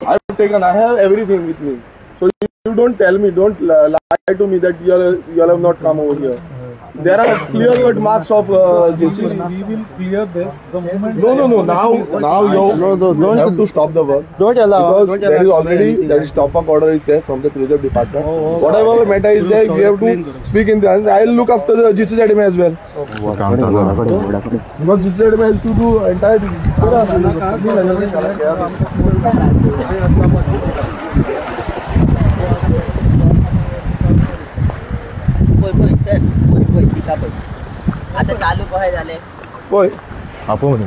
I've taken. I have everything with me. So you don't tell me. Don't lie to me that you all have not come over here. There are clear-cut marks of JCB. We will clear this. The moment. No. Now you have to stop the work. Don't allow. Because there is already there is stop work order is there from the tourism department. Whatever matter is there, we have to speak in the. I will look after the GCZM as well. Because GCZM has to do entire. आता चालू काय झाले होय आपण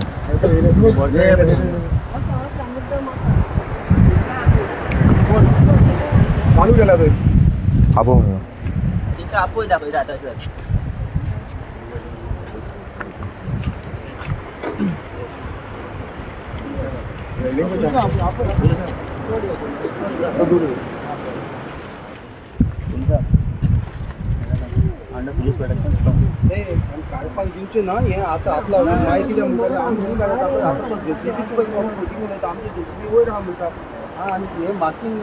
चालू केला ते आपण तिथं आपण दाखवता आता सर काळपाक दिवचे ना हे आता आपला माहिती द्या म्हणतात आमची जेसीबी पण फोटिंग होता आमची जेसीबी वर हा म्हणतात हा आणि हे मार्किंग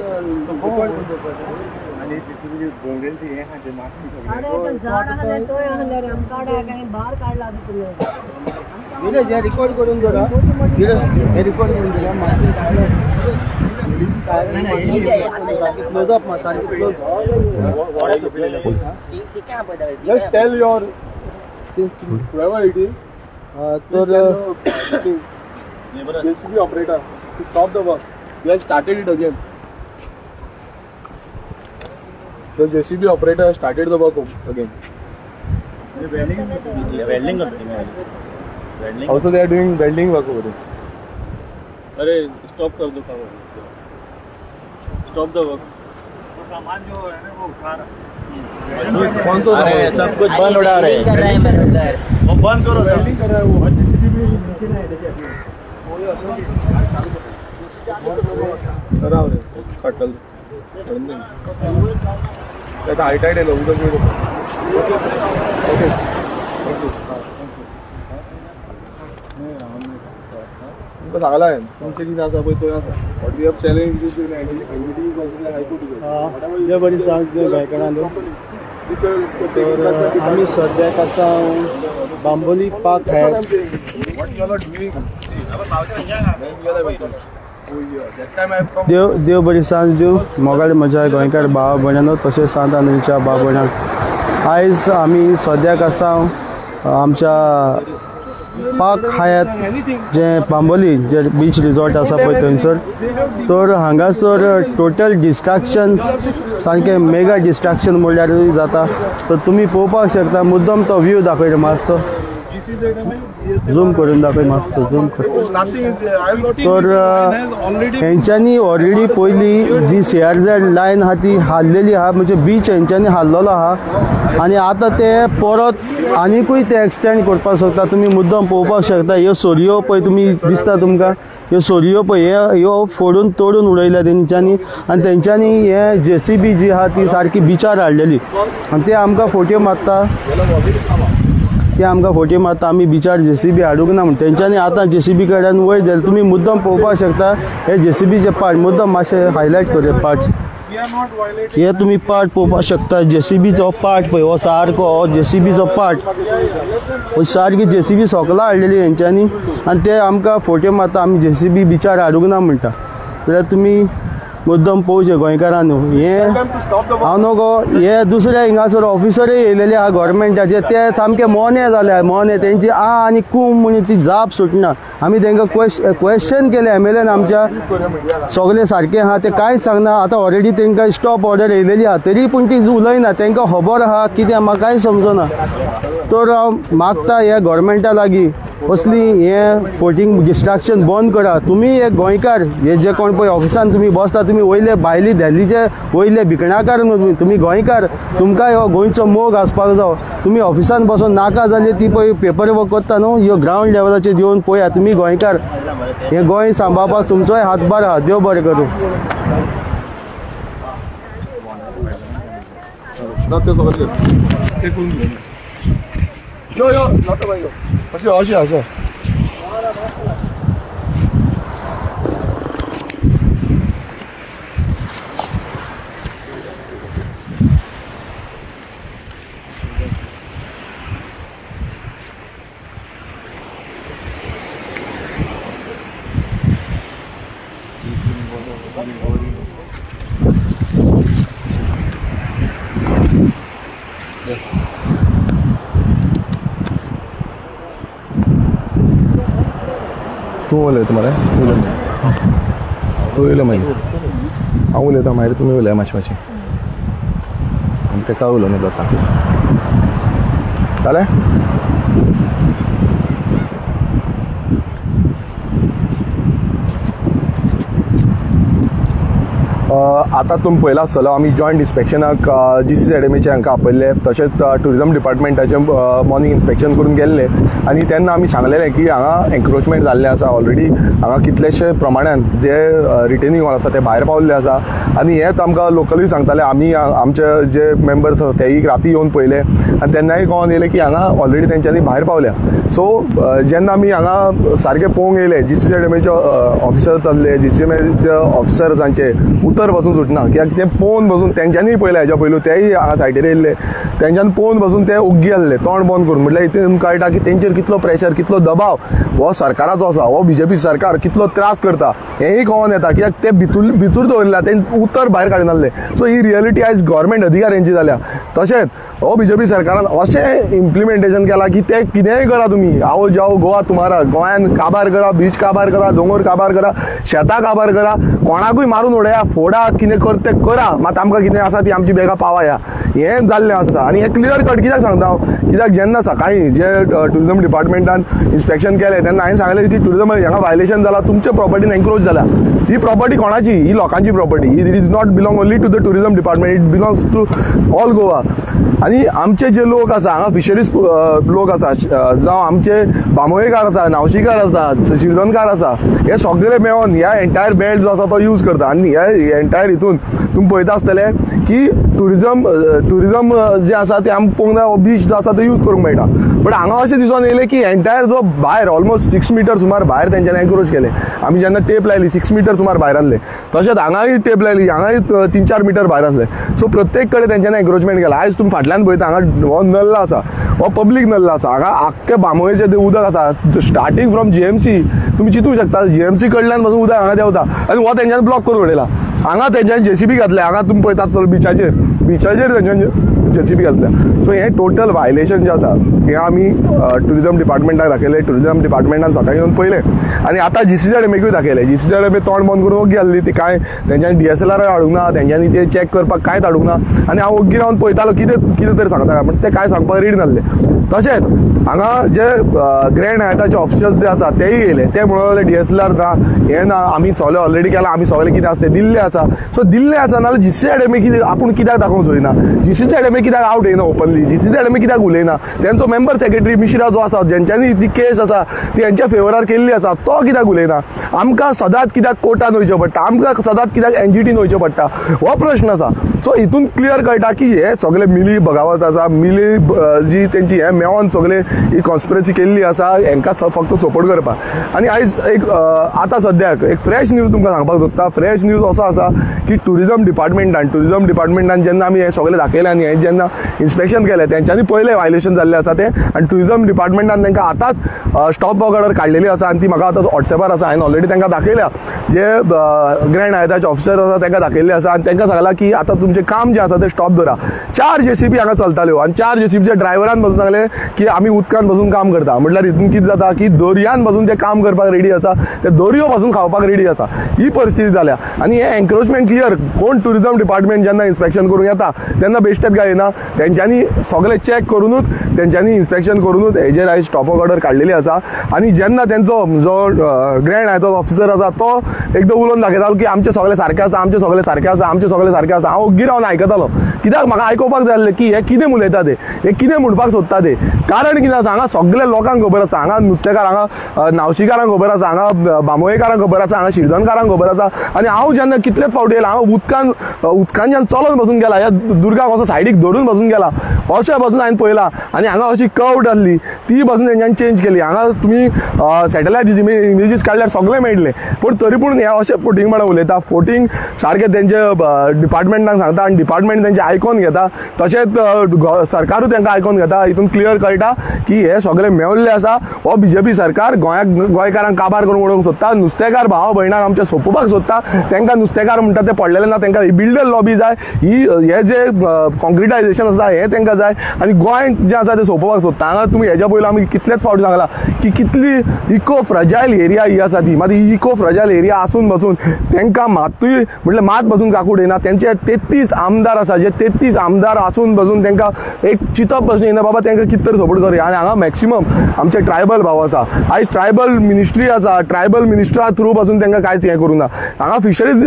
आणि जेसीबी बोंगेंची हे हा जे मार्किंग अरे झाड आहे तोय आहे आमकाडे काही बाहेर काढला तुम्ही दिले जे रेकॉर्ड करून जरा दिले हे रेकॉर्ड करून दिला मार्किंग क्लोज अप मा सारखी close Just tell your whoever it is. JCB operator to stop the work. We have started it again. The JCB operator has started the work again. Welding Also they are doing welding work over there. अरे stop कर दो काम stop the work सामान जो है ना वो उठा रहा कौन सा अरे सब कुछ बंद उड़ा रहे कर रहा है मेरे उधर वो बंद करो वेल्डिंग कर रहा है वो जेसीबी भी नीचे ना है करा रे कटल त्यात हाईट आहे उद्या ओके तुमका सांगला आहे तुमचे किती असा पळय तो असा what we have challenge this NDT is also high court जे बरी सांग गायकणालो तर आम्ही सध्याक आसा बांबोली पार्क है व्हॉट यू आर डूइंग देव बरी सांज दिव मोगाळ म्हज्या गोंयकार भाव भयणांनो तशेंच सांत आनंदच्या भाव भयणांक आयज आमी सद्याक आसा आमच्या पार्क हयात जे बांबोली जे बीच रिसॉर्ट आसा पळय थंयसर तर हांगासर टोटल डिस्ट्रॅक्शन सारकें मेगा डिस्ट्रॅक्शन म्हणल्यार जाता तर तुमी पळोवपाक शकता मुद्दम तो व्यू दाखयता मातसो झूम करून दाखय मातसो झूम कर तर हेंच्यांनी ऑलरेडी पयली जी CRZ लायन आहा ती हाल्लेली आहा म्हणजे बीच हेंच्यांनी हाल्लेलो आहा आनी आतां ते परत आनीकूय ते एक्सटेंड करपाक शकता तुमी मुद्दम पळोवपाक शकता ह्यो सोरयो पळय तुमी दिसता तुमकां ह्यो सोरयो पळय ह्यो फोडून तोडून उडयल्या तेंच्यांनी आनी तेंच्यांनी हे JCB जी आहा ती सारकी बिचार हाडलेली आनी ते आमकां फोटो मारता आमी बिचार JCB हाडूंक ना म्हणून तेंच्यांनी आतां JCB कडल्यान वयर दिलें तुमी मुद्दम पळोवपाक शकता हे JCBचे पार्ट मुद्दम मातशे हायलायट कर पार्ट्स हे तुमी पार्ट पळोवपाक शकता JCBचो पार्ट पळय हो सारको हो JCBचो पार्ट हो सारकी JCB सोकला हाडलेली हेंच्यांनी आनी ते आमकां फोटो मारता आमी JCB बिचार हाडूंक ना म्हणटा जाल्यार तुमी मुद्दम पळोवचें गोंयकारांनो हे हांव नको हे दुसरे हिंगासर ऑफिसरय येयलेले आहा गव्हर्मेंटाचे ते सामके मोने जाले मोने तेंची आनी कूम म्हणून ती जाप सुटना आमी तांकां क्वेश्चन केले MLAन आमच्या सगळे सारकें आहा ते कांयच सांगना आतां ऑलरेडी तांकां स्टॉप ऑर्डर येयलेली आहा तरी पूण ती उलयना तांकां खबर आहा कितें म्हाका कांय समजना तर हांव मागता हे गव्हर्मेंटा लागीं असली हे फोटिंग डिस्ट्रॅक्शन बंद करा तुमी एक गोंयकार हे जे कोण पळय ऑफिसान तुमी बसता तुमी वयले भायली दिल्लीचे वयले भिकणाकार न्हू तुमी गोंयकार तुमकां हो गोंयचो मोग आसपाक जाय तुमी ऑफिसान बसून नाका जाली ती पळय पेपर वर्क करता न्हू ह्यो ग्रावंड लेवलाचेर दिवन पळया तुमी गोंयकार हे गोंय सांबाळपाक तुमचोय हातभार आहा देव बरें करूं यो नॉट बाय यो अशें अशें तूं उलयता मरे तूं उलय मागीर हांव उलयता मागीर तुमी उलया मातशें आनी तेका उलोवन जाता जालें आतां तुमी पळयला आसतलो आमी जॉयंट इन्स्पेक्शनाक GC अकॅडमीचे हांकां आपयल्ले तशेंच टुरिजम डिपार्टमेंटाचें मॉर्निंग इन्स्पेक्शन करून गेल्ले आनी तेन्ना आमी सांगलेलें की हांगा एन्क्रोचमेंट जाल्लें आसा ऑलरेडी हांगा कितलेशे प्रमाणान जे रिटेनिंग वॉल आसा ते भायर पावल्ले आसा आनी हेंच आमकां लोकली सांगताले आमी आमचे जे मेंबर्स आसा तेय राती येवन पळयले आनी तेन्नाय कळोन येयलें की हांगा ऑलरेडी तेंच्यांनी भायर पावल्या सो जेन्ना आमी हांगा सारके पळोवंक येयले GC अकॅडमीचे ऑफिसर्स आसले GC अकॅडमीचे ऑफिसर्सांचे उतर बसून सुटना कित्याक ते पळोवन बसून तेंच्यांनी पळयलें हेच्या पयलू तेय हांगा सायडीर येयल्ले तेंच्यांनी पळोवन बसून ते ओग्गी आसले तोंड बंद करून म्हटल्यार हितून कळटा की तेंचेर कितलो प्रेशर कितलो दबाव हो सरकाराचो आसा हो BJP सरकार कितलो त्रास करता हेंय कळोन येता कित्याक ते भितूर दवरला ते उतर भायर काडून नासले सो ही रियलिटी आयज गव्हर्मेंट अधिकाऱ्यांची जाल्या तशेंच हो BJP सरकारान अशें इम्प्लिमेंटेशन केलां की ते कितेंय करा तुमी आओ जाओ गोवा तुमारा गोंयान काबार करा बीच काबार करा दोंगर काबार करा शेतां काबार करा कोणाकूय मारून उडया फोडा कितें करता ते करा मात आमकां कितें आसा ती आमची बेगा पावया हें जाल्लें आसा आनी हें क्लियर कट कित्याक सांगता हांव कित्याक जेन्ना सकाळीं जे टुरिजम डिपार्टमेंटान इन्स्पेक्शन केलें तेन्ना हांवें सांगलें की टुरिजम हांगा वायलेशन जालां तुमच्या प्रॉपर्टीन एन्क्रोच जाल्या ही प्रॉपर्टी कोणाची ही लोकांची property it is not belong only to the tourism department it belongs to all Goa आनी आमचे जे लोक आसा हांगा फिशरीज लोक आसा जावं आमचे बांबोळेकार आसा नावशीकार आसा शिरदोनकार आसा हे सगळे मेळोन ह्या एंटायर बेल्ट जो आसा तो यूज करता आनी ह्या एंटायर हितून तुम्ही पळयता आसतले की टुरिजम जे आसा ते आमकां पळोवंक जाय बीच जो आसा तो यूज करूंक मेळटा बट हांगा अशें दिसून येयलें की एंटायर जो भायर ऑलमोस्ट 6 मीटर सुमार भायर तेंच्यांनी एन्क्रोच केले आमी जेन्ना टेप लायली 6 मीटर सुमार भायर आसले तशेंच हांगाय टेप लायली हांगाय 3-4 मीटर भायर आसले सो प्रत्येक कडेन तेंच्यांनी एन्क्रोचमेंट केला आयज तुम्ही फाटल्यान पळयता हांगा हो नल्ला आसा हो पब्लीक नल्ला आसा हांगा आख्खे बांबोळेचें तें उदक आसा स्टार्टींग फ्रॉम GMC तुम्ही चिंतूंक शकता GMC कडल्यान पासून उदक हांगा देंवता आनी हो तेंच्यांनी ब्लॉक करून उडयला हांगा तेंच्यांनी JCB घातले हांगा तुम्ही पळयतात चल बिचाचेर तेंच्यांनी JCB घातल्या सो हें टोटल वायलेशन जें आसा हें आमी टुरिजम डिपार्टमेंटाक दाखयलें टुरिजम डिपार्टमेंटान सकाळीं येवन पळयलें आनी आतां GC अकॅडमीकूय दाखयलें GC अकॅडमी तोंड बंद करून ओग्गी आसली ती काय तेंच्यांनी DSLR हाडूंक ना तेंच्यांनी ते चॅक करपाक कांयच हाडूंक ना आनी हांव ओग्गी रावन पळयतालो कितें तरी सांगता पूण ते कांय सांगपाक रेडी नासले तशेंच हांगा जे ग्रँड हायटाचे ऑफिसर्स जे आसा तेय येयले ते म्हणून DSLR ना हें ना आमी सगळें ऑलरेडी केलां आमी सगळें कितें आसा तें दिल्लें आसा सो दिल्लें आसा नाल्यार GC अकॅडमी कितें आपूण कित्याक दाखोवंक सोदिना GC अकॅडमी कित्याक आवट येयना ओपनली GC अकॅडमी कित्याक उलयना तेंचो मेंबर सेक्रेटरी मिश्रा जो आसा जेंच्यांनी ती केस आसा ती हेंच्या फेवरार केल्ली आसा तो कित्याक उलयना आमकां सदांच कित्याक कोर्टान वयचें पडटा आमकां सदांच कित्याक NGTन वयचें पडटा हो प्रश्न आसा सो हितून क्लियर कळटा की हे सगळे मिली बगावत आसा मिली जी तेंची हे मेळोन सगळे ही कॉन्स्पिरसी केल्ली आसा हेंकां फक्त सपोर्ट करपाक आनी आयज एक आतां सद्याक एक फ्रेश न्यूज तुमकां सांगपाक सोदता फ्रेश न्यूज असो आसा की टुरिजम डिपार्टमेंटान जेन्ना आमी हें सगळें दाखयलें आनी हें जेन्ना इन्स्पेक्शन केलें तेंच्यांनी पळयलें वायलेशन जाल्लें आसा तें आनी टुरिजम डिपार्टमेंटान तांकां आतांच स्टॉप वर्क ऑर्डर काडलेली आसा आनी ती म्हाका आतां WhatsAppar आसा हांवें ऑलरेडी तांकां दाखयल्या जे ग्रँड हायटाचे ऑफिसर आसा तांकां दाखयल्ले आसा आनी तांकां सांगलां की आतां तुमचें काम जें आसा तें स्टॉप दवरा 4 JCB हांगा चलताल्यो आनी 4 JCBच्या ड्रायव्हरान बसून सांगलें की आमी उदकान बसून काम करता म्हटल्यार हितून कितें जाता की दर्यान बसून ते काम करपाक रेडी आसा ते दर्यो बसून खावपाक रेडी आसा ही परिस्थिती जाल्या आनी हे एन्क्रोचमेंट क्लियर कोण टुरिजम डिपार्टमेंट जेन्ना इन्स्पेक्शन करून येता तेन्ना बेश्टेच काय येना तेंच्यांनी सगळें चॅक करूनूच तेंच्यांनी इन्स्पेक्शन करूनूच हेजेर आयज स्टॉप वर्क ऑर्डर काडलेली आसा आनी जेन्ना तेंचो जो ग्रँड हायटाचो ऑफिसर आसा तो एकदम उलोवन दाखयतालो की आमचें सगळें सारकें आसा आमचें सगळें सारकें आसा आमचें सगळें सारकें आसा हांव ओग्गी रावन आयकतालो कित्याक म्हाका आयकोपाक जाय आसलें की हे कितें उलयता ते हे कितें म्हणपाक सोदता ते कारण कितें आसा हांगा सगळ्या लोकांक खबर आसा हांगा नुस्तेकार हांगा नावशीकारांक खबर आसा हांगा बांबोळेकारांक खबर आसा हांगा शिरदोनकारांक खबर आसा आनी हांव जेन्ना कितलेच फावटी येयला हांव उदकान जेन्ना चलत बसून गेला ह्या दुर्गाक असो सायडीक धरून बसून गेला अशें बसून हांवें पळयलां आनी हांगा अशी कर्व्ड आसली ती बसून तेंच्यांनी चेंज केली हांगा तुमी सॅटेलायट इमेजीस काडल्यार सगळें मेळटलें पूण तरी पूण हे अशें फोटींग म्हणून उलयता फोटींग सारकें तेंचे डिपार्टमेंटाक सांगता आनी डिपार्टमेंट तेंचे आयकोन घेता तशेंच सरकारूय तेंकां आयकोन घेता हितून क्लियर कळटा की हे सगळें मेवल्लें आसा हो BJP सरकार गोंयकारांक काबार करून उडोवंक सोदता नुस्तेकार भाव भयणाक आमचे सोंपोवपाक सोदता तेंकां नुस्तेकार म्हणटा ते पडलेले ना तेंकां बिल्डर लॉबी जाय ही हे जे कॉन्क्रिटा डिजिटायझेशन आसा हें तांकां जाय आनी गोंय जें आसा तें सोंपोवपाक सोदता. हांगा तुमी हेज्या पयलीं आमी कितलेच फावट सांगला की कितली इको फ्रजायल एरिया ही आसा ती. मात ही इको फ्रजायल एरिया आसून बसून तांकां मातूय म्हटल्यार मात बसून काकू उडयना. तेंचे 33 आमदार आसा जे 33 आमदार आसून बसून तांकां एक चिंतप बसून येना बाबा तांकां कितें तरी सपोर्ट करूया. आनी हांगा मॅक्सिमम आमचे ट्रायबल भाव आसा. आयज ट्रायबल मिनिस्ट्री आसा, ट्रायबल मिनिस्टरा थ्रू पासून तांकां कांयच हें करूं ना. हांगा फिशरीज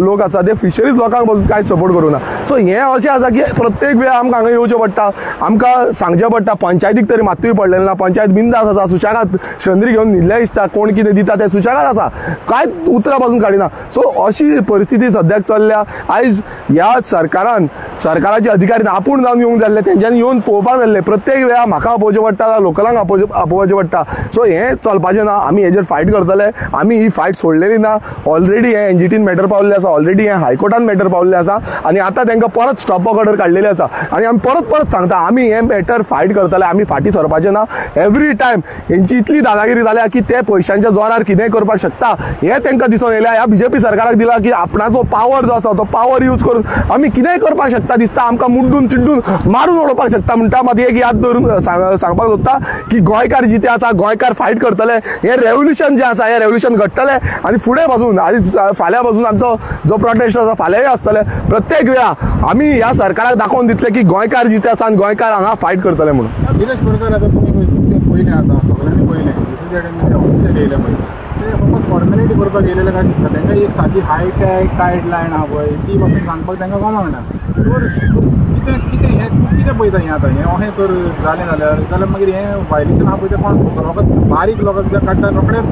लोक आसा ते फिशरीज लोकांक पासून कांयच सपोर्ट करूं ना. सो हें अशें आसा की प्रत्येक वेळ आमकां हांगा येवचें पडटा, आमकां सांगचें पडटा. पंचायतीक तरी मात्तूय पडलेलें ना. पंचायत बिंदास आसा, सुशेगाद शेंद्री घेवन न्हिदले दिसता. कोण कितें दिता तें सुशेगाद आसा, कांयच उतरां पासून काडिना. सो अशी परिस्थिती सद्याक चल्ल्या. आयज ह्या सरकाराचे अधिकारी आपूण जावन येवंक जाल्ले, तेंच्यांनी येवन पळोवपाक जाल्ले. प्रत्येक वेळा म्हाका आपोवचें पडटा, लोकलांक आपोवचें पडटा. सो हें चलपाचें ना. आमी हेजेर फायट करतले. आमी ही फायट सोडलेली ना. ऑलरेडी हें एनजीटीन मॅटर पावल्लें आसा, ऑलरेडी हें हायकोर्टान मॅटर पावल्लें आसा आनी आतां तांकां परत स्टॉप ऑर्डर काडलेली आसा. आनी आमी परत सांगता आमी हें मॅटर फायट करतले. आमी फाटीं सरपाचें ना. एवरी टायम हेंची इतली दादागिरी जाल्या की ते पयशांच्या जोरार कितेंय करपाक शकता हें तांकां दिसून येयल्या. ह्या बीजेपी सरकाराक दिला की आपणाचो पावर जो आसा तो पावर यूज करून आमी कितेंय करपाक शकता दिसता. आमकां मुड्डून चिड्डून मारून उडोवपाक शकता म्हणटा. मात एक याद दवरून सांगपाक सोदता की गोंयकार जिते आसा, गोंयकार फायट करतले. हें रेव्होल्युशन जें आसा हें रेव्होल्युशन घडटलें आनी फुडें पासून आनी फाल्यां पासून आमचो जो प्रोटेस्ट आसा फाल्यांय आसतले. प्रत्येक वेळा आमी ह्या सरकाराक दाखोवन दितले की गोंयकार जिते आसा आनी गोंयकार हांगा फायट करतले म्हणून. गिरीश बोरकार आतां तुमी पयलें आतां सगळ्यांनी पयलें डिसिजन ऑफिसाक येयले पळय ते फकत फॉर्मेलिटी करपाक येयलेले काय दिसता. तांकां एक सादी हायटॅक गायडलायन आहा पळय ती पासून सांगपाक तांकां गमना. कितें हें कितें पळयता हें आतां हें अशें तर जालें जाल्यार मागीर हें वायलेशन आहा पळय तें कोण रोखडेच बारीक लोकांक जर काडटा रोखडेच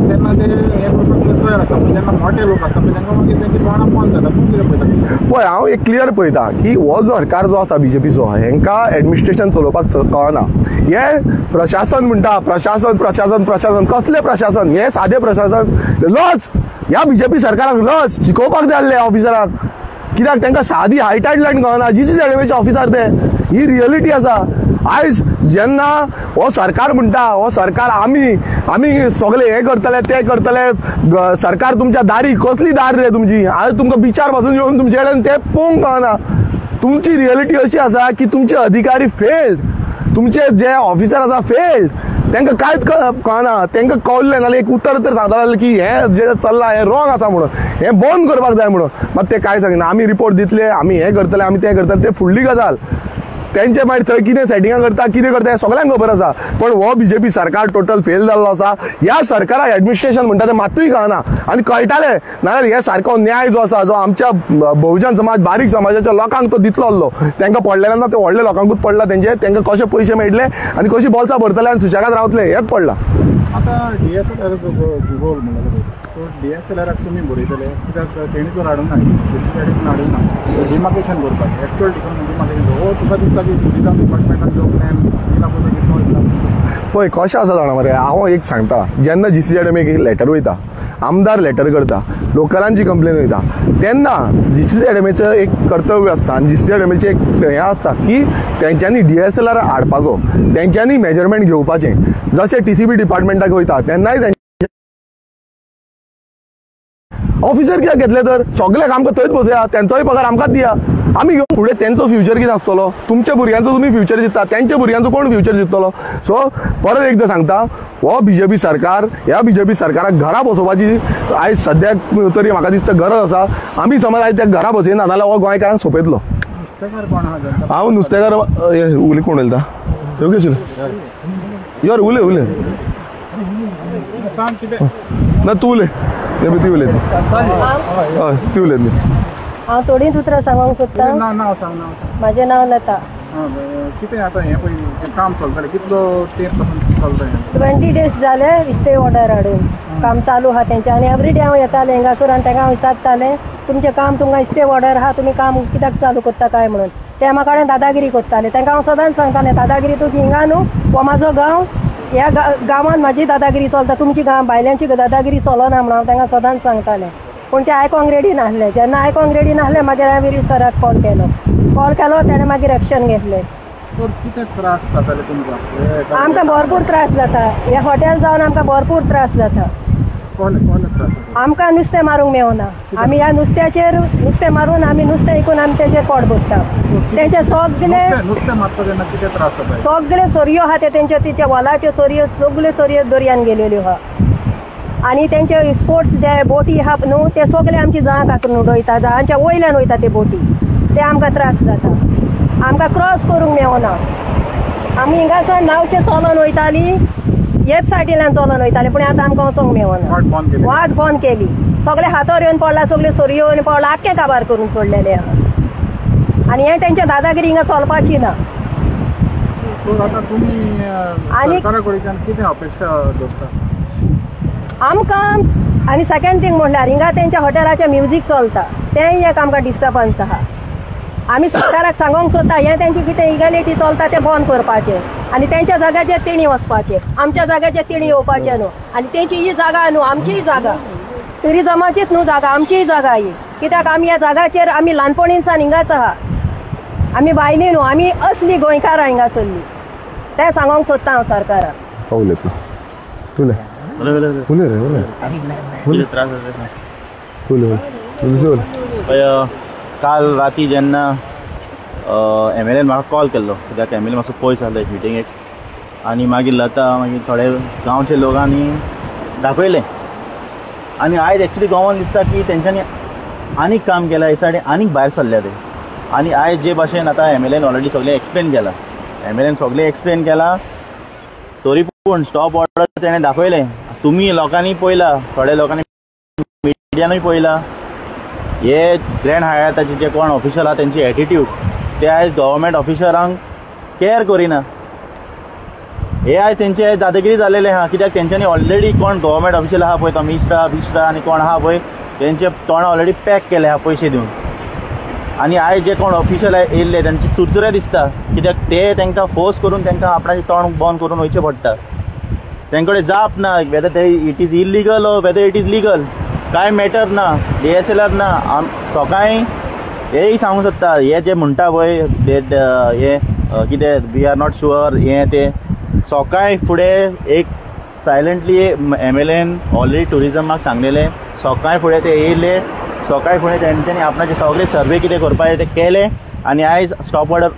तेन्ना ते हें करपाक तयार आसता. पूण जेन्ना मोठे लोक आसता पळय तांकां मागीर तेंची तोंडां बंद जाता. तूं कितें पळयता? पळय हांव एक क्लियर पळयता की हो जो सरकार जो आसा बीजेपीचो हेंकां एडमिनिस्ट्रेशन चलोवपाक कळना. हें प्रशासन म्हणटा प्रशासन कसलें प्रशासन? हें सादें प्रशासन लज. ह्या बीजेपी सरकाराक लज शिकोवपाक जाय आसलें ऑफिसराक. कित्याक तांकां सादी हायटायड लायन कळना. जीसीसीचे ऑफिसर ते ही रियलिटी आसा. आयज जेन्ना हो सरकार म्हणटा हो सरकार आमी सगळे हे करतले ते करतले. सरकार तुमच्या दारी कसली दार रे तुमची? हांवें तुमकां बिचार पासून येवन तुमचे कडेन ते पळोवंक कळना. तुमची रियलिटी अशी आसा की तुमचे अधिकारी फेल्ड, तुमचे जे ऑफिसर आसा फेल्ड. तांकां कांयच कळना. तांकां कळ्ळें नाल्यार एक उतर तर सांगताले की हें जें चल्लां हें रॉंग आसा म्हणून, हें बंद करपाक जाय म्हणून. मात ते कांय सांगना. आमी रिपोर्ट दितले, आमी हें करतले, आमी तें करतले. ते फुडली गजाल. तेंचे मागीर थंय कितें सेटिंगां करता कितें करता हें सगळ्यांक खबर आसा. पण हो बीजेपी सरकार टोटल फेल जाल्लो आसा. ह्या सरकाराक एडमिनिस्ट्रेशन म्हणटा तें मात्तूय कळना. आनी कळटालें नाल्यार हे सारको न्याय जो आसा जो आमच्या बहुजन समाज बारीक समाजाच्या लोकांक तो दितलो आसलो. तांकां पडलें ना, ते व्हडले लोकांकूच पडला. तांकां कशे पयशे मेळटले आनी कशी बोल्सां भरतले आनी सुशेगाद रावतले हेंच पडलां. आतां डीएसएलआर रोल म्हणलेलो तो डीएसएलआराक तुमी बरयतले कित्याक तेणी तो हाडूंक ना, डिसिजन हाडूंक ना डिमार्केशन करपाक एक्चुअल डिमार्केशन. हो तुका दिसता की टुरिजम डिपार्टमेंटान जो प्लॅन केला पळय कशें आसा जाणा मरे. हांव एक सांगता, जेन्ना जीसीसीआयडीएमएक एक लेटर वयता, आमदार लेटर करता, लोकलांची कंप्लेन वयता, तेन्ना जीसीसीआयडीएमएचें एक कर्तव्य आसता आनी जीसीसीआयडीएमएचें एक हें आसता की तेंच्यांनी डीएसएलआर हाडपाचो, तेंच्यांनी मेजरमेंट घेवपाचें. जशें टीसीबी डिपार्टमेंटाक वयता तेन्नाय ऑफिसर कित्याक घेतले तर सगळ्याक आमकां थंयच बसया, तेंचोय पगार आमकांच दिया. आमी घेवन फुडें तेंचो फ्युचर कितें आसतलो? तुमच्या भुरग्यांचो तुमी फ्युचर दिता, तेंच्या भुरग्यांचो कोण फ्युचर दितलो? सो परत एकदां सांगता, हो बीजेपी सरकार, ह्या बीजेपी सरकाराक घरा बसोवपाची आयज सद्याक तरी म्हाका दिसता गरज आसा. आमी समज आयज त्या घरा बसयना नाल्यार हो गोंयकारांक सोंपयतलो. हांव नुस्तेकार उलय कोण उलयता? योगेश यार उलय ना तूं उलय ती उलयता हय ती उलयतली. हांव थोडींच उतरां सांगूंक सोदतां. म्हाजें नांव लता. कितें आतां हें पळय काम चलतलें कितलो तेंप पासून चलता? 20 days जाले स्टे ऑर्डर हाडून. काम चालू आहा तेंचें आनी एवरी डे हांव येतालें हिंगासर आनी तांकां हांव विचारतालें तुमचें काम तुमकां स्टे ऑर्डर आहा, तुमी काम कित्याक चालू करता काय म्हणून. ते म्हाका कडेन दादागिरी करताले. तांकां हांव सदांच सांगतालें दादागिरी तूं हिंगा न्हू, हो म्हाजो गांव, ह्या गांवांत म्हाजी दादागिरी चलता, तुमची भायल्यांची दादागिरी चलना म्हणून हांव तांकां सदांच सांगतालें. पूण ते आयकोंक रेडी नासले. जेन्ना आयकोंक रेडी नासले मागीर हांवें गिरीश सराक कॉल केलो. ताणें मागीर एक्शन घेतलें. कितें त्रास जाताले तुमकां? आमकां भरपूर त्रास जाता. हे हॉटेल जावन आमकां भरपूर त्रास जाता. कोण त्रास जाता? आमकां नुस्तें मारूंक मेळना. आमी ह्या नुस्त्याचेर नुस्तें मारून आमी नुस्तें विकून आमी तेचेर पोट भरता. तेंचे नुस्तें मारता तेन्ना कितें त्रास जाता? सगळे सोरयो आहा तेंच्या तिच्या वॉलाच्यो सोरयो सगल्यो सोरयो दर्यान गेलेल्यो आहा. आनी तेंचे स्पोर्ट्स जे बोटी आहा न्हू ते सगळे आमची जळां कातरून उडयता. जळांच्या वयल्यान वयता ते बोटी. ते आमकां त्रास जाता. आमकां क्रॉस करूंक मेळना. आमी हिंगासान नावचे चलोन वयतालीं हेच सायडींतल्यान चलोन वयताले पूण आतां आमकां वचोंक मेळना. वाट बंद केली. सगळे हातार येवन पडला. सगळे सोरयो येवन पडला. आख्खे काबार करून सोडलेले आहा. आनी हे तेंच्या दादागिरी हिंगा चलपाची ना. आनी कितें अपेक्षा दवरता आमकां? आनी सेकंड थिंग म्हणल्यार हिंगा तेंच्या हॉटेलाचें म्युजीक चलता तेंय एक आमकां डिस्टर्बन्स आहा. आमी सरकाराक सांगूंक सोदता हें तेंची कितें इगॅलिटी चलता तें बंद करपाचें आनी तेंच्या जाग्याचेर तेणी वचपाचें. आमच्या जाग्याचेर तेणी येवपाचें न्हू. आनी तेंची ही जागा न्हू आमचीय जागा. टुरिजमाचीच न्हू जागा आमचीय जागा ही. कित्याक आमी ह्या जाग्याचेर आमी ल्हानपणीसान हिंगाच आहा. आमी भायली न्हू. आमी असली गोंयकारां हिंगासरली. तें सांगूंक सोदता हांव सरकाराक. उलयत ना तुले उलय रे उलय त्रास जाता. उलय. काल राती जेन्ना MLAन म्हाका कॉल केल्लो कित्याक MLA मातसो पयस आसलो एक मिटींगेक आनी मागीर लता मागीर थोडे गांवचे लोकांनी दाखयलें आनी आयज एक्चुली गोवान दिसता की तेंच्यांनी आनीक काम केलां हे सायडीन आनीक भायर सरल्या ते. आनी आयज जे भाशेन आतां MLAन ऑलरेडी सगळें एक्सप्लेन केलां. MLAन सगळें एक्सप्लेन केलां तरी पूण स्टॉप ऑर्डर तेणें दाखयलें. तुमी लोकांनी पळयलां थोड्या लोकांनी मिडियानूय पळयलां हे ग्रँड हायताचे जे कोण ऑफिशल आहा तेंची एटिट्यूड ते आयज गव्हर्मेंट ऑफिसरांक केअर करिना. हे आयज तेंचे दादागिरी जालेले आहा. कित्याक तेंच्यांनी ऑलरेडी कोण गव्हर्मेंट ऑफिशल आहा पळय तो मिस्ट्रा आनी कोण आहा पळय तेंचे तोंड ऑलरेडी पॅक केले आहा पयशे दिवन. आनी आयज जे कोण ऑफिशल येयल्ले तेंची चुरचुरे दिसता कित्याक ते तेंकां फोर्स करून तेंकां आपणाचें तोंड बंद करून वयचें पडटा. तेंकडे जाप ना वेदर ते it is illegal or whether it is legal कांय मॅटर ना. DSLR ना. सकाळीं हेय सांगूंक सोदता हे जे म्हणटा पळय हे कितें वी आर नॉट शुअर हें ते सकाळीं फुडें एक सायलंटली MLAन ऑलरेडी टुरिजमाक सांगलेलें. सकाळीं फुडें ते येयले. सकाळीं फुडें तेंच्यांनी आपणाचे सगळे सर्वे कितें करपाचें ते केलें आनी आयज स्टॉप ऑर्डर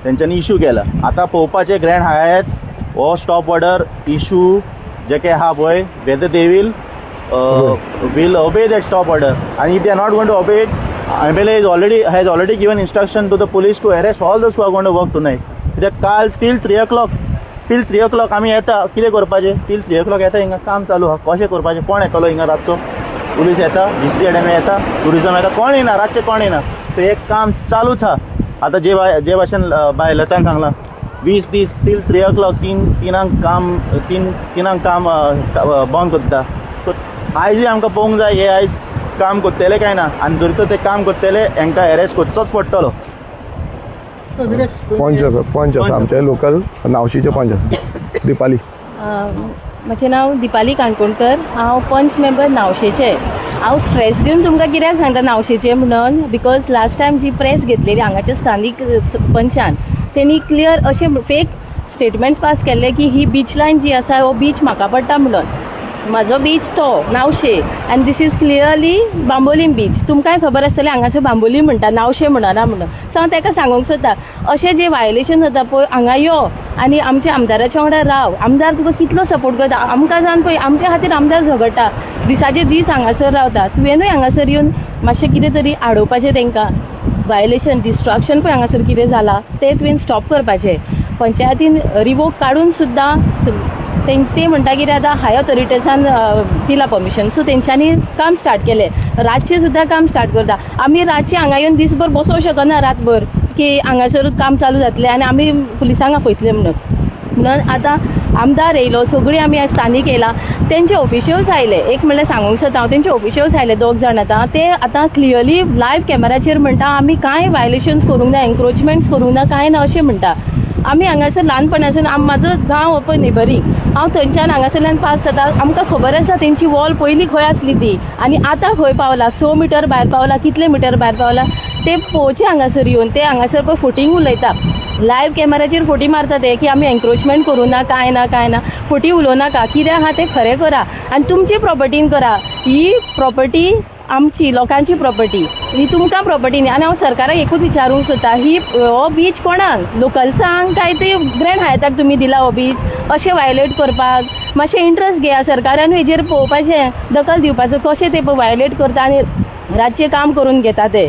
तेंच्यांनी इशू केला. आतां पळोवपाचें ग्रँड हायत हो स्टॉप ऑर्डर इशू जे काय आहा पळय whether they will obey that stop order and if they are not going to obey it MLA has already given instruction to the police to arrest all those who are going to work tonight. कित्याक काल till 3 o'clock आमी येता कितें करपाचें till 3 o'clock येता हिंगा काम चालू आहा. कशें करपाचें कोण येतलो हिंगा रातचो? पुलीस येता GCDM येता टुरिजम येता कोण येना रातचें कोण येना. सो एक काम चालूच आहा. आतां जे भाशेन बाय लतान सांगलां 20 दीस till 3 o'clock तिनांक काम बंद करता. सो आयजूय आमकां पळोवंक जाय हे आयज काम करतले काय ना आनी जर तर ते काम करतले हांकां अरेस्ट करचोच पडटलो. पंच आसा आमचे लोकल नावशीचे पंच आसा दिपाली. म्हजें नांव दिपाली काणकोणकर. हांव पंच मेंबर नावशेचें. हांव स्ट्रेस दिवन तुमकां कित्याक सांगता नावशेचें म्हणून बिकॉज लास्ट टायम जी प्रेस घेतलेली हांगाच्या स्थानीक पंचान तेणी क्लियर अशे फेक स्टेटमेंट्स पास केल्ले की ही बीच लायन जी आसा हो बीच म्हाका पडटा म्हणून. म्हाजो बीच तो नावशे आनी this is clearly Bambolim beach. तुमकांय खबर आसतलें हांगासर बांबोली म्हणटा नावशे म्हणना म्हणून. सो हांव ताका सांगूंक सोदता अशें जे वायलेशन जाता पळय हांगा यो आनी आमच्या आमदाराच्या वांगडा राव. आमदार तुका कितलो सपोर्ट करता. आमकां जावन पळय आमच्या खातीर आमदार झगडटा दिसाचे दीस हांगासर रावता. तुवेंनूय हांगासर येवन मातशें कितें तरी आडोवपाचें तांकां. वायलेशन डिस्ट्रक्शन पळय हांगासर कितें जालां तें तुवें स्टॉप करपाचें. पंचायतीन रिवोक काडून सुद्दां ते म्हणटा कितें आतां हाय ऑथॉरिटीजान दिलां परमिशन सो तेंच्यांनी काम स्टार्ट केलें. रातचें सुद्दां काम स्टार्ट करता. आमी रातचें हांगा येवन दीसभर बसोवं शकना रातभर की हांगासरूच काम चालू जातलें आनी आमी पुलिसांक आपयतले म्हणून आतां आमदार येयलो सगळीं आमी आयज स्थानीक येयला. तेंचे ऑफिशियल्स आयले एक म्हणल्यार सांगूंक सोदता हांव तेंचे ऑफिशियल्स आयले 2 जाण आतां ते आतां क्लियरली लायव्ह कॅमेराचेर म्हणटा आमी कांय वायलेशन्स करूंक ना एन्क्रोचमेंट्स करूंक ना कांय ना अशें म्हणटा. आमी हांगासर ल्हानपणासून म्हाजो गांव पळय नेबरींग हांव थंयच्यान हांगासरल्यान पास जाता. आमकां खबर आसा तेंची वॉल पयलीं खंय आसली ती आनी आतां खंय पावला 100 मिटर भायर पावला कितले मिटर भायर पावला ते पळोवचें हांगासर येवन. ते हांगासर पळय फुटींग उलयता लायव्ह कॅमेराचेर फोटी मारता ते की आमी एन्क्रोचमेंट करूं ना काय ना फोटी उलोव नाका कितें आहा तें खरें करा आनी तुमची प्रॉपर्टीन करा. ही प्रॉपर्टी आमची लोकांची प्रॉपर्टी, ही तुमकां प्रॉपर्टी न्ही. आनी हांव सरकाराक एकूच विचारूंक सोदता, हो बीच कोणाक, लोकल्सांक काय ते ग्रँड हायताक तुमी दिला हो बीच? अशें वायलेट करपाक मातशें इंट्रस्ट घेया सरकारान, हेजेर पळोवपाचें, दखल दिवपाचो कशें ते वायलेट करता आनी रातचें काम करून घेता ते.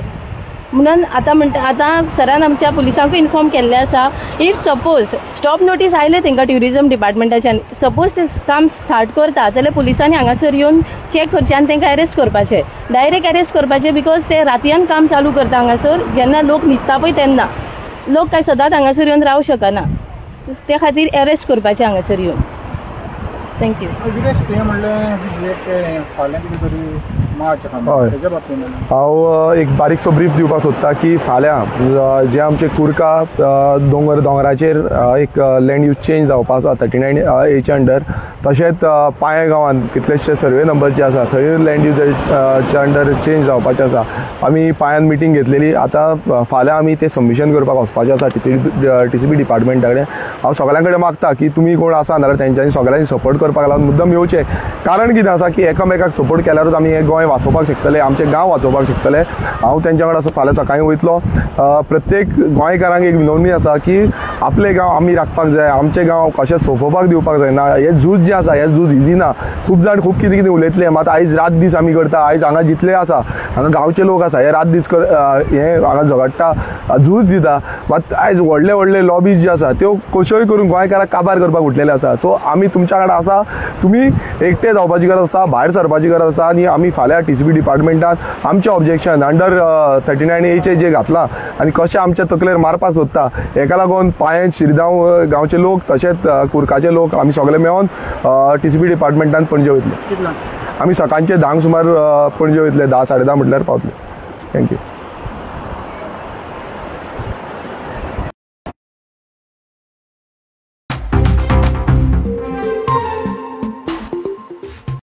म्हणून आतां सरान आमच्या पुलिसांकूय इन्फॉर्म केल्लें आसा, इफ सपोज स्टॉप नोटीस आयले तेंकां ट्युरिजम डिपार्टमेंटाच्यान, सपोज ते काम स्टार्ट करता जाल्यार पुलिसांनी हांगासर येवन चॅक करचें आनी तेंकां अरेस्ट करपाचें, डायरेक्ट अरेस्ट करपाचें. बिकॉज ते रातयान काम चालू करता हांगासर, जेन्ना लोक न्हिदता पळय तेन्ना. लोक काय सदांच हांगासर येवन रावूं शकना, ते खातीर अरेस्ट करपाचें हांगासर येवन. थँक्यू. स्टे म्हणलें फाल्यां कितें तरी हय, हांव एक बारीकसो ब्रीफ दिवपाक सोदता की फाल्यां जे आमचे कुर्का दोंगराचेर एक लँड यूज चेंज जावपा आसा 39A अंडर, तशेंच पाये गांवांत कितलेशे सर्वे नंबर जे आसा थंय लँड युजाच्या अंडर चेंज जावपाचें आसा. आमी पांयान मिटींग घेतलेली, आतां फाल्यां आमी ते सबमिशन करपाक वचपाचें आसा TCB डिपार्टमेंटा कडेन. हांव सगळ्यां कडेन मागता की तुमी कोण आसा जाल्यार तेंच्यांनी सगळ्यांनी सपोर्ट करपाक लागून मुद्दम येवचें. कारण कितें आसा की एकामेकाक सपोर्ट केल्यारूच आमी हें गोंय वाचोवपाक शकतले, आमचें गांव वाचोवपाक शकतले. हांव तेंच्या कडेन फाल्यां सकाळीं वयतलो. प्रत्येक गोंयकारांक एक विनवणी आसा की आपलें गांव आमी राखपाक जाय, आमचें गांव कशें सोंपोवपाक दिवपाक जायना. हें झूज जें आसा हें झूज इजी ना. खूब जाण खूब कितें कितें उलयतले, मात आयज रात दीस आमी करता. आयज हांगा जितले आसा हांगा गांवचे लोक आसा हे रात दीस हें हांगा झगडटा, झूज दिता. मात आयज व्हडले व्हडले लॉबीज जे आसा त्यो कश्योय करून गोंयकारांक काबार करपाक उठलेले आसा. सो आमी तुमच्या कडेन आसा, तुमी एकटे जावपाची गरज आसा, भायर सरपाची गरज आसा. आनी आमी फाल्यां TCB डिपार्टमेंटान आमचें ऑब्जेक्शन अंडर 39A जे घातलां आनी कशें आमच्या तकलेर मारपाक सोदता, हेका लागून पायें शिरगांव गांवचे लोक तशेंच कुर्काचे लोक आमी सगळे मेळोन TCB डिपार्टमेंटान पणजे वयतले. आमी सकाळचे 10 सुमार पणजे वयतले, 10 साडे 10 म्हटल्यार पावतले. थँक्यू.